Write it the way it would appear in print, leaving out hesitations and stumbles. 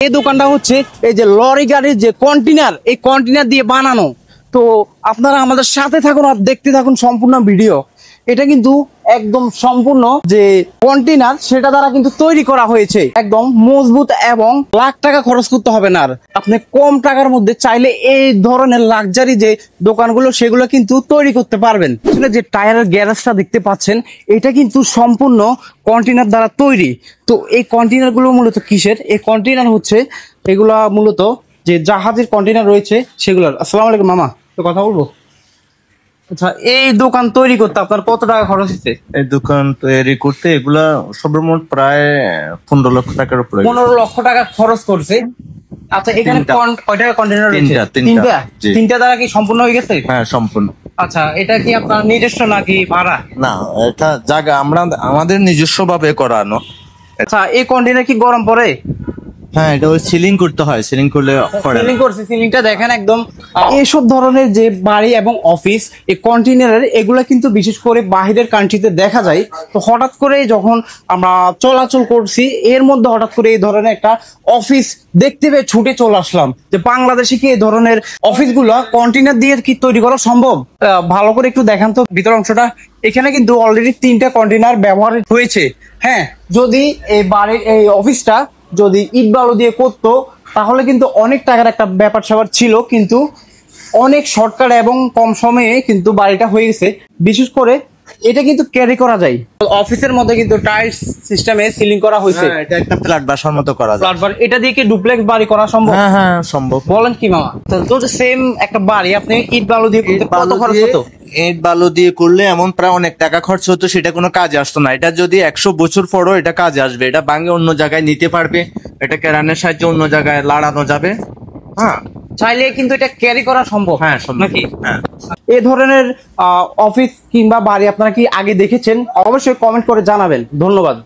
এই দোকানটা হচ্ছে এই যে লরি গাড়ির যে কন্টেনার, এই কন্টেনার দিয়ে বানানো। তো আপনারা আমাদের সাথে থাকুন আর দেখতে থাকুন সম্পূর্ণ ভিডিও। এটা কিন্তু একদম সম্পূর্ণ যে কন্টেনার সেটা দ্বারা কিন্তু তৈরি করা হয়েছে, একদম মজবুত এবং লাখ টাকা খরচ করতে হবে না। আর আপনি কম টাকার মধ্যে চাইলে এই ধরনের লাক্সারি যে দোকানগুলো সেগুলো কিন্তু তৈরি করতে পারবেন। যে টায়ারের গ্যারেজটা দেখতে পাচ্ছেন, এটা কিন্তু সম্পূর্ণ কন্টেনার দ্বারা তৈরি। তো এই কন্টেনার গুলো মূলত কিসের? এই কন্টেনার হচ্ছে এগুলা মূলত যে জাহাজের কন্টেনার রয়েছে সেগুলোর। আসসালামু আলাইকুম মামা, তো কথা বলবো। আচ্ছা, এই দোকান তৈরি করতে আপনার কত টাকা খরচ হচ্ছে? এই দোকান তৈরি করতে এগুলা সর্বমোট প্রায় 15 লক্ষ টাকার উপরে। 15 লক্ষ টাকা খরচ করছে। আচ্ছা, এখানে কয়টা কন্টেনার রয়েছে? তিনটা দ্বারা কি সম্পূর্ণ হয়ে গেছে? হ্যাঁ, সম্পূর্ণ। আচ্ছা, এটা কি আপনার নিজস্ব নাকি ভাড়া? না, এটা জায়গা আমাদের নিজস্ব ভাবে করানো। আচ্ছা, এই কন্টেনার কি গরম পড়ে? হ্যাঁ, এটা ওই সিলিং করতে হয়, সিলিং করলে পড়ে না। সিলিং করছে, সিলিংটা দেখেন একদম। এইসব ধরনের যে বাড়ি এবং অফিস এই কন্টেনারের, এগুলা কিন্তু বিশেষ করে বাহিরের কান্ট্রিতে দেখা যায়। তো হঠাৎ করে যখন আমরা চলাচল করছি, এর মধ্যে হঠাৎ করে এই ধরনের একটা অফিস দেখতে পেয়ে ছুটে চলে আসলাম যে বাংলাদেশে কি এই ধরনের অফিসগুলো কন্টেনার দিয়ে কি তৈরি করা সম্ভব। ভালো করে একটু দেখান তো ভিতর অংশটা। এখানে কিন্তু অলরেডি 3টা কন্টেনার ব্যবহার হয়েছে। হ্যাঁ, যদি এই বাড়ির এই অফিসটা যদি ইট বালু দিয়ে করতো তাহলে কিন্তু অনেক টাকার একটা ব্যাপার স্যাপার ছিল, কিন্তু অনেক শর্টকাট এবং কম সময়ে কিন্তু বাড়িটা হয়ে গেছে। বিশেষ করে এটা কিন্তু ক্যারি করা যায়। অফিসের মধ্যে কিন্তু টাইলস সিস্টেমে সিলিং করা হয়েছে। এটা একটা ফ্ল্যাট বাসার মতো করা যায়। ফ্ল্যাট বাড়ি, এটা দিয়ে কি ডুপ্লেক্স বাড়ি করা সম্ভব? হ্যাঁ হ্যাঁ, সম্ভব। বলেন কি মামা? তো সেম একটা বাড়ি আপনি ইট বালু দিয়ে করতে কত খরচ হতো? ইট বালু দিয়ে করলে এমন প্রায় অনেক টাকা খরচ হতো, সেটা কোনো কাজে আসতো না। এটা যদি 100 বছর পরও এটা কাজে আসবে। এটা ভাঙে অন্য জায়গায় নিতে পারবে, এটা কেরানের সাহায্যে অন্য জায়গায় লাড়ানো যাবে। হ্যাঁ, চাইলে কিন্তু এটা ক্যারি করা সম্ভব। হ্যাঁ সম্ভব। নাকি? হ্যাঁ। এই ধরনের অফিস কিংবা বাড়ি আপনারা কি আগে দেখেছেন? অবশ্যই কমেন্ট করে জানাবেন। ধন্যবাদ।